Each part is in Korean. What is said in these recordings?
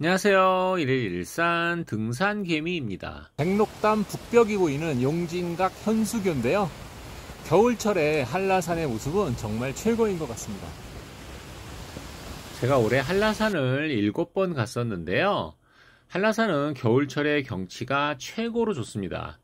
안녕하세요. 일일일산 등산개미입니다. 백록담 북벽이 보이는 용진각 현수교인데요. 겨울철에 한라산의 모습은 정말 최고인 것 같습니다. 제가 올해 한라산을 7번 갔었는데요. 한라산은 겨울철의 경치가 최고로 좋습니다.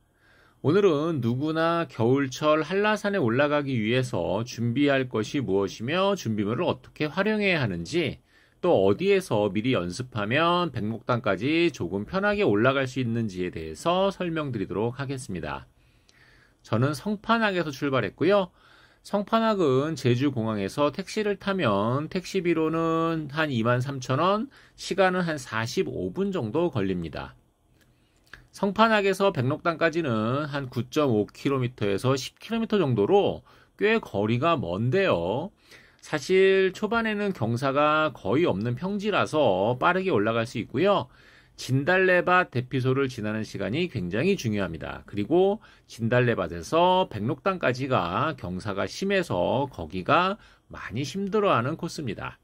오늘은 누구나 겨울철 한라산에 올라가기 위해서 준비할 것이 무엇이며 준비물을 어떻게 활용해야 하는지, 또 어디에서 미리 연습하면 백록담까지 조금 편하게 올라갈 수 있는지에 대해서 설명드리도록 하겠습니다. 저는 성판악에서 출발했고요. 성판악은 제주공항에서 택시를 타면 택시비로는 한 23,000원, 시간은 한 45분 정도 걸립니다. 성판악에서 백록담까지는 한 9.5km에서 10km 정도로 꽤 거리가 먼데요. 사실 초반에는 경사가 거의 없는 평지라서 빠르게 올라갈 수 있고요. 진달래밭 대피소를 지나는 시간이 굉장히 중요합니다. 그리고 진달래밭에서 백록담까지가 경사가 심해서 거기가 많이 힘들어하는 코스입니다.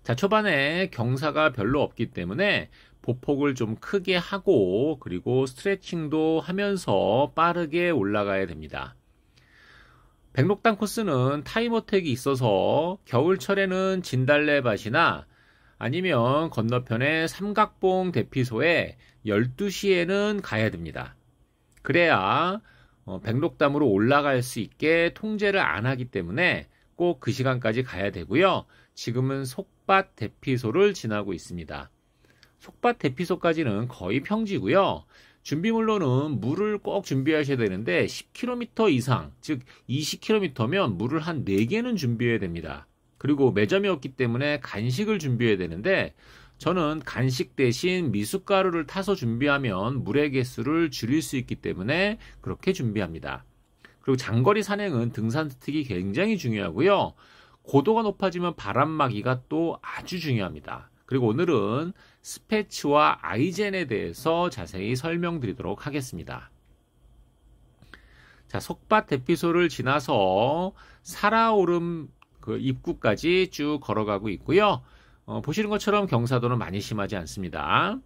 자, 초반에 경사가 별로 없기 때문에 보폭을 좀 크게 하고 그리고 스트레칭도 하면서 빠르게 올라가야 됩니다. 백록담 코스는 타임어택이 있어서 겨울철에는 진달래밭이나 아니면 건너편의 삼각봉 대피소에 12시에는 가야 됩니다. 그래야 백록담으로 올라갈 수 있게 통제를 안 하기 때문에 꼭 그 시간까지 가야 되고요. 지금은 속밭 대피소를 지나고 있습니다. 속밭 대피소까지는 거의 평지고요. 준비물로는 물을 꼭 준비하셔야 되는데 10km 이상, 즉 20km면 물을 한 4개는 준비해야 됩니다. 그리고 매점이 없기 때문에 간식을 준비해야 되는데 저는 간식 대신 미숫가루를 타서 준비하면 물의 개수를 줄일 수 있기 때문에 그렇게 준비합니다. 그리고 장거리 산행은 등산 스틱이 굉장히 중요하고요. 고도가 높아지면 바람막이가 또 아주 중요합니다. 그리고 오늘은 스패츠와 아이젠에 대해서 자세히 설명드리도록 하겠습니다. 자, 속밭 대피소를 지나서 살아오름 그 입구까지 쭉 걸어가고 있고요. 보시는 것처럼 경사도는 많이 심하지 않습니다.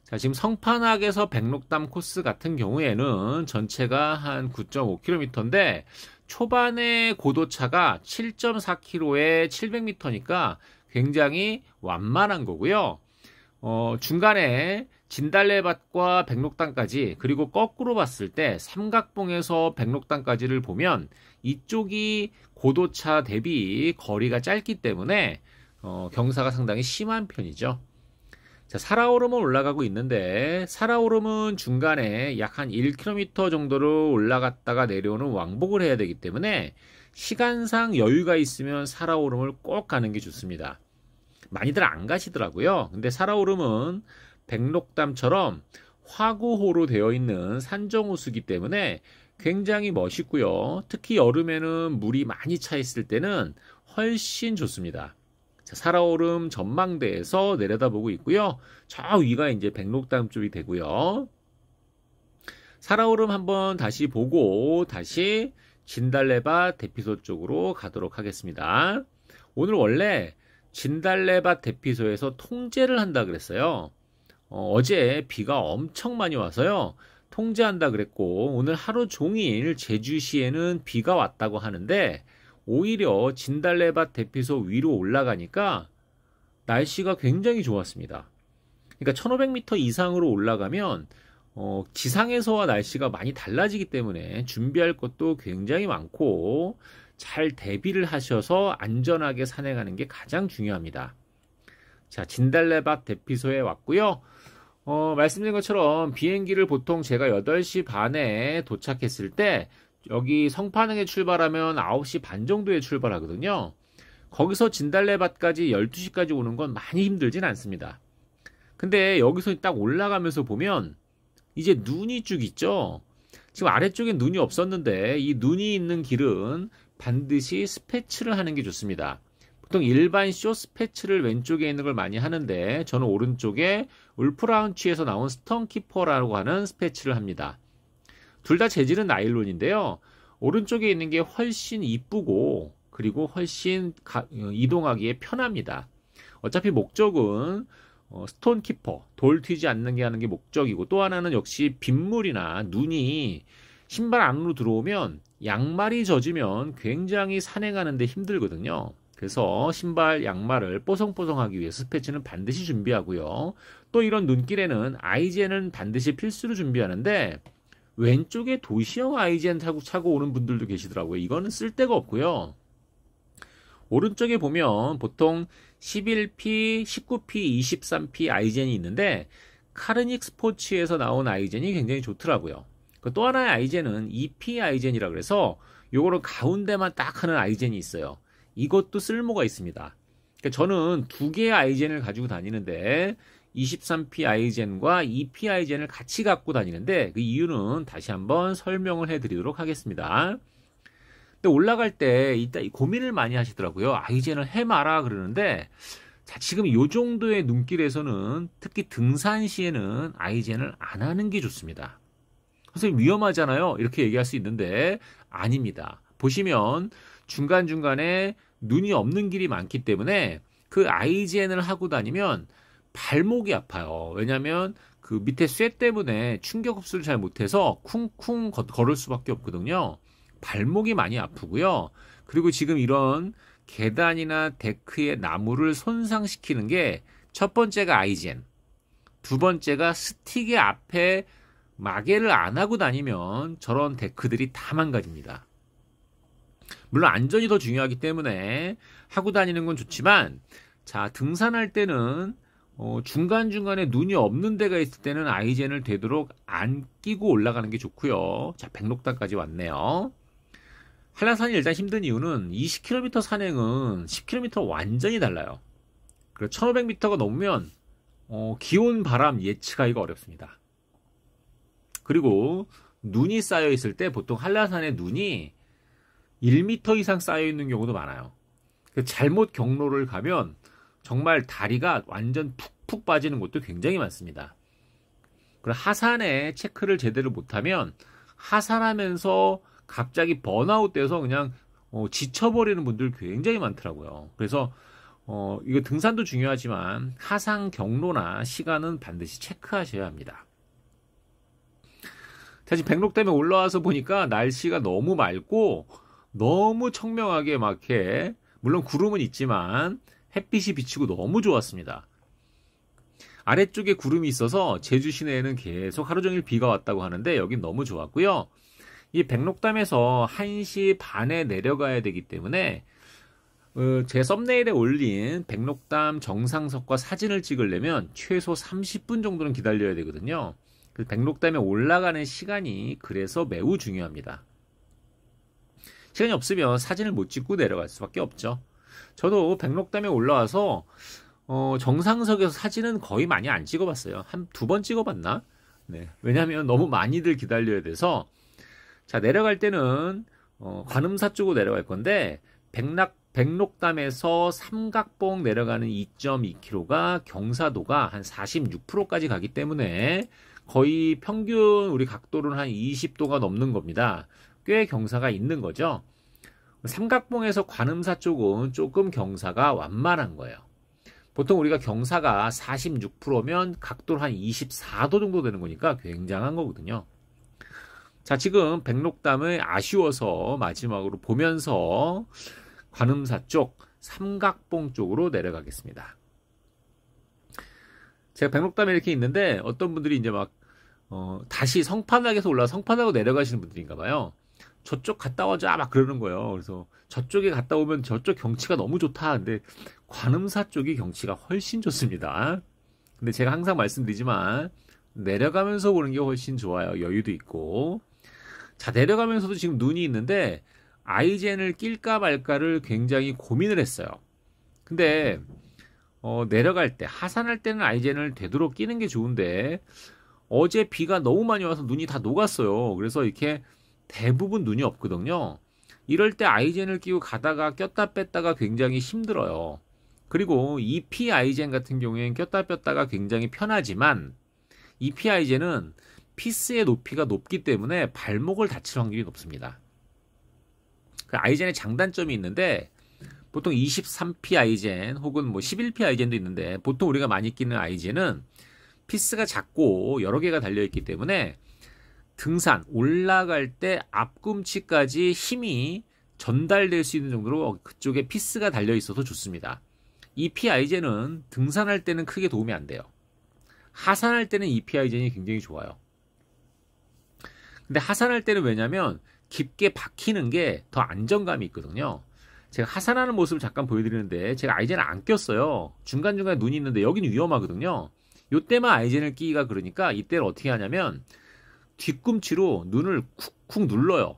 자, 지금 성판악에서 백록담 코스 같은 경우에는 전체가 한 9.5km인데 초반에 고도차가 7.4km에 700m니까 굉장히 완만한 거고요. 중간에 진달래밭과 백록담까지 그리고 거꾸로 봤을 때 삼각봉에서 백록담까지를 보면 이쪽이 고도차 대비 거리가 짧기 때문에 경사가 상당히 심한 편이죠. 자, 살아오름은 올라가고 있는데 살아오름은 중간에 약 한 1km 정도를 올라갔다가 내려오는 왕복을 해야 되기 때문에 시간상 여유가 있으면 살아오름을 꼭 가는 게 좋습니다. 많이들 안 가시더라고요. 근데 살아오름은 백록담처럼 화구호로 되어 있는 산정호수기 때문에 굉장히 멋있고요. 특히 여름에는 물이 많이 차 있을 때는 훨씬 좋습니다. 자, 살아오름 전망대에서 내려다보고 있고요. 저 위가 이제 백록담 쪽이 되고요. 살아오름 한번 다시 보고 다시 진달래밭 대피소 쪽으로 가도록 하겠습니다. 오늘 원래 진달래밭 대피소에서 통제를 한다 그랬어요. 어제 비가 엄청 많이 와서요. 통제한다 그랬고 오늘 하루 종일 제주시에는 비가 왔다고 하는데 오히려 진달래밭 대피소 위로 올라가니까 날씨가 굉장히 좋았습니다. 그러니까 1500m 이상으로 올라가면 지상에서와 날씨가 많이 달라지기 때문에 준비할 것도 굉장히 많고 잘 대비를 하셔서 안전하게 산행하는 게 가장 중요합니다. 자, 진달래밭 대피소에 왔고요. 말씀드린 것처럼 비행기를 보통 제가 8시 반에 도착했을 때 여기 성판항에 출발하면 9시 반 정도에 출발하거든요. 거기서 진달래밭까지 12시까지 오는 건 많이 힘들진 않습니다. 근데 여기서 딱 올라가면서 보면 이제 눈이 쭉 있죠. 지금 아래쪽에 눈이 없었는데 이 눈이 있는 길은 반드시 스패츠를 하는 게 좋습니다. 보통 일반 쇼 스패츠를 왼쪽에 있는 걸 많이 하는데 저는 오른쪽에 울프라운치에서 나온 스톤키퍼라고 하는 스패츠를 합니다. 둘 다 재질은 나일론인데요. 오른쪽에 있는 게 훨씬 이쁘고 그리고 훨씬 이동하기에 편합니다. 어차피 목적은 스톤 키퍼, 돌 튀지 않는 게 하는 게 목적이고, 또 하나는 역시 빗물이나 눈이 신발 안으로 들어오면 양말이 젖으면 굉장히 산행하는데 힘들거든요. 그래서 신발, 양말을 뽀송뽀송하기 위해서 스패치는 반드시 준비하고요. 또 이런 눈길에는 아이젠은 반드시 필수로 준비하는데, 왼쪽에 도시형 아이젠 차고 오는 분들도 계시더라고요. 이거는 쓸데가 없고요. 오른쪽에 보면 보통 11P, 19P, 23P 아이젠이 있는데, 카르닉 스포츠에서 나온 아이젠이 굉장히 좋더라고요. 또 하나의 아이젠은 EP 아이젠이라 그래서 요거를 가운데만 딱 하는 아이젠이 있어요. 이것도 쓸모가 있습니다. 그러니까 저는 두 개의 아이젠을 가지고 다니는데 23P 아이젠과 EP 아이젠을 같이 갖고 다니는데, 그 이유는 다시 한번 설명을 해드리도록 하겠습니다. 근데 올라갈 때 이따 고민을 많이 하시더라고요. 아이젠을 해마라 그러는데, 자, 지금 이 정도의 눈길에서는 특히 등산 시에는 아이젠을 안 하는 게 좋습니다. 선생님 위험하잖아요, 이렇게 얘기할 수 있는데 아닙니다. 보시면 중간중간에 눈이 없는 길이 많기 때문에 그 아이젠을 하고 다니면 발목이 아파요. 왜냐하면 그 밑에 쇠 때문에 충격 흡수를 잘 못해서 쿵쿵 걸을 수밖에 없거든요. 발목이 많이 아프고요. 그리고 지금 이런 계단이나 데크의 나무를 손상시키는 게 첫 번째가 아이젠, 두 번째가 스틱의 앞에 마개를 안 하고 다니면 저런 데크들이 다 망가집니다. 물론 안전이 더 중요하기 때문에 하고 다니는 건 좋지만, 자, 등산할 때는 중간중간에 눈이 없는 데가 있을 때는 아이젠을 되도록 안 끼고 올라가는 게 좋고요. 자, 백록당까지 왔네요. 한라산이 일단 힘든 이유는 20km 산행은 10km 완전히 달라요. 그리고 1500m가 넘으면 기온, 바람 예측하기가 어렵습니다. 그리고 눈이 쌓여 있을 때 보통 한라산에 눈이 1m 이상 쌓여 있는 경우도 많아요. 잘못 경로를 가면 정말 다리가 완전 푹푹 빠지는 곳도 굉장히 많습니다. 그리고 하산에 체크를 제대로 못하면 하산하면서 갑자기 번아웃 돼서 그냥 지쳐버리는 분들 굉장히 많더라고요. 그래서 이거 등산도 중요하지만 하산 경로나 시간은 반드시 체크하셔야 합니다. 사실 백록담에 올라와서 보니까 날씨가 너무 맑고 너무 청명하게 막 이렇게, 물론 구름은 있지만 햇빛이 비치고 너무 좋았습니다. 아래쪽에 구름이 있어서 제주 시내에는 계속 하루 종일 비가 왔다고 하는데 여긴 너무 좋았고요. 이 백록담에서 1시 반에 내려가야 되기 때문에 제 썸네일에 올린 백록담 정상석과 사진을 찍으려면 최소 30분 정도는 기다려야 되거든요. 백록담에 올라가는 시간이 그래서 매우 중요합니다. 시간이 없으면 사진을 못 찍고 내려갈 수밖에 없죠. 저도 백록담에 올라와서 정상석에서 사진은 거의 많이 안 찍어봤어요. 한 2번 찍어봤나? 네. 왜냐하면 너무 많이들 기다려야 돼서. 자, 내려갈 때는 관음사 쪽으로 내려갈 건데, 백록담에서 삼각봉 내려가는 2.2km가 경사도가 한 46%까지 가기 때문에 거의 평균 우리 각도는 한 20도가 넘는 겁니다. 꽤 경사가 있는 거죠. 삼각봉에서 관음사 쪽은 조금 경사가 완만한 거예요. 보통 우리가 경사가 46%면 각도는 한 24도 정도 되는 거니까 굉장한 거거든요. 자, 지금 백록담을 아쉬워서 마지막으로 보면서 관음사 쪽, 삼각봉 쪽으로 내려가겠습니다. 제가 백록담에 이렇게 있는데 어떤 분들이 이제 막 다시 성판악에서 올라와 성판악으로 내려가시는 분들인가 봐요. 저쪽 갔다 오자 막 그러는 거예요. 그래서 저쪽에 갔다 오면 저쪽 경치가 너무 좋다. 근데 관음사 쪽이 경치가 훨씬 좋습니다. 근데 제가 항상 말씀드리지만 내려가면서 보는 게 훨씬 좋아요. 여유도 있고. 자, 내려가면서도 지금 눈이 있는데 아이젠을 낄까 말까를 굉장히 고민을 했어요. 근데 내려갈 때, 하산할 때는 아이젠을 되도록 끼는 게 좋은데 어제 비가 너무 많이 와서 눈이 다 녹았어요. 그래서 이렇게 대부분 눈이 없거든요. 이럴 때 아이젠을 끼고 가다가 꼈다 뺐다가 굉장히 힘들어요. 그리고 EP 아이젠 같은 경우에는 꼈다 뺐다가 굉장히 편하지만 EP 아이젠은 피스의 높이가 높기 때문에 발목을 다칠 확률이 높습니다. 그 아이젠의 장단점이 있는데 보통 23P 아이젠 혹은 뭐 11P 아이젠도 있는데 보통 우리가 많이 끼는 아이젠은 피스가 작고 여러 개가 달려있기 때문에 등산, 올라갈 때 앞꿈치까지 힘이 전달될 수 있는 정도로 그쪽에 피스가 달려있어서 좋습니다. 이 P 아이젠은 등산할 때는 크게 도움이 안 돼요. 하산할 때는 이 P 아이젠이 굉장히 좋아요. 근데 하산할 때는 왜냐면 깊게 박히는 게 더 안정감이 있거든요. 제가 하산하는 모습을 잠깐 보여드리는데 제가 아이젠을 안 꼈어요. 중간중간에 눈이 있는데 여기는 위험하거든요. 이때만 아이젠을 끼기가 그러니까 이때를 어떻게 하냐면 뒤꿈치로 눈을 쿡쿡 눌러요.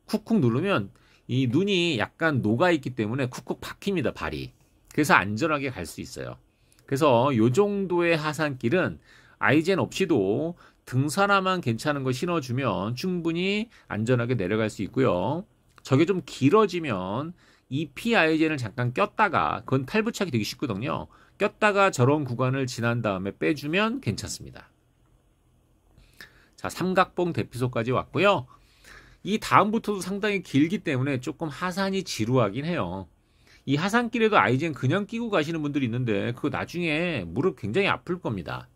쿡쿡 누르면 이 눈이 약간 녹아있기 때문에 쿡쿡 박힙니다, 발이. 그래서 안전하게 갈 수 있어요. 그래서 이 정도의 하산길은 아이젠 없이도 등산 하나만 괜찮은 거 신어주면 충분히 안전하게 내려갈 수 있고요. 저게 좀 길어지면 이 P 아이젠을 잠깐 꼈다가, 그건 탈부착이 되기 쉽거든요. 꼈다가 저런 구간을 지난 다음에 빼주면 괜찮습니다. 자, 삼각봉 대피소까지 왔고요. 이 다음부터도 상당히 길기 때문에 조금 하산이 지루하긴 해요. 이 하산길에도 아이젠 그냥 끼고 가시는 분들이 있는데 그거 나중에 무릎 굉장히 아플 겁니다.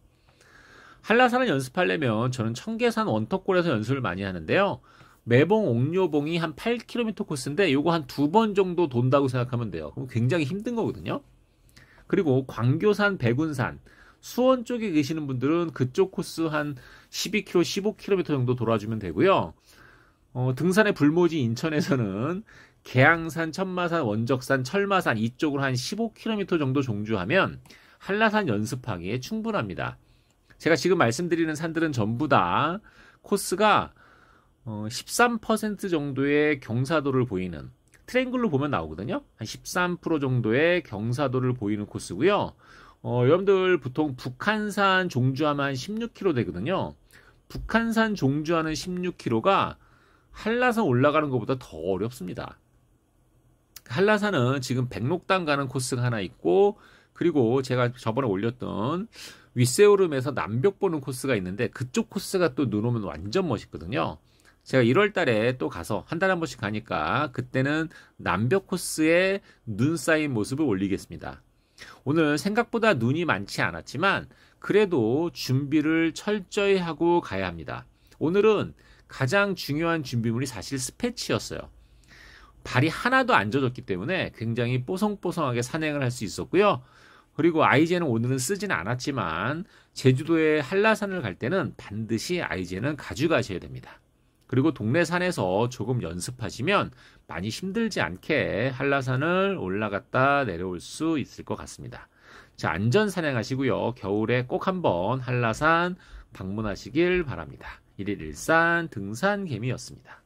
한라산을 연습하려면 저는 청계산 원턱골에서 연습을 많이 하는데요. 매봉 옥료봉이 한 8km 코스인데 요거 한 2번 정도 돈다고 생각하면 돼요. 그럼 굉장히 힘든 거거든요. 그리고 광교산, 백운산, 수원 쪽에 계시는 분들은 그쪽 코스 한 12km, 15km 정도 돌아주면 되고요. 등산의 불모지 인천에서는 계양산, 천마산, 원적산, 철마산 이쪽으로 한 15km 정도 종주하면 한라산 연습하기에 충분합니다. 제가 지금 말씀드리는 산들은 전부 다 코스가 13% 정도의 경사도를 보이는, 트랭글로 보면 나오거든요. 한 13% 정도의 경사도를 보이는 코스고요. 여러분들 보통 북한산 종주하면 한 16km 되거든요. 북한산 종주하는 16km가 한라산 올라가는 것보다 더 어렵습니다. 한라산은 지금 백록당 가는 코스가 하나 있고, 그리고 제가 저번에 올렸던 윗세오름에서 남벽 보는 코스가 있는데 그쪽 코스가 또 눈 오면 완전 멋있거든요. 제가 1월 달에 또 가서 한 달에 한 번씩 가니까 그때는 남벽 코스에 눈 쌓인 모습을 올리겠습니다. 오늘 생각보다 눈이 많지 않았지만 그래도 준비를 철저히 하고 가야 합니다. 오늘은 가장 중요한 준비물이 사실 스패치였어요. 발이 하나도 안 젖었기 때문에 굉장히 뽀송뽀송하게 산행을 할 수 있었고요. 그리고 아이젠은 오늘은 쓰지는 않았지만 제주도의 한라산을 갈 때는 반드시 아이젠은 가져가셔야 됩니다. 그리고 동네 산에서 조금 연습하시면 많이 힘들지 않게 한라산을 올라갔다 내려올 수 있을 것 같습니다. 자, 안전 산행하시고요. 겨울에 꼭 한번 한라산 방문하시길 바랍니다. 1일1산 등산개미였습니다.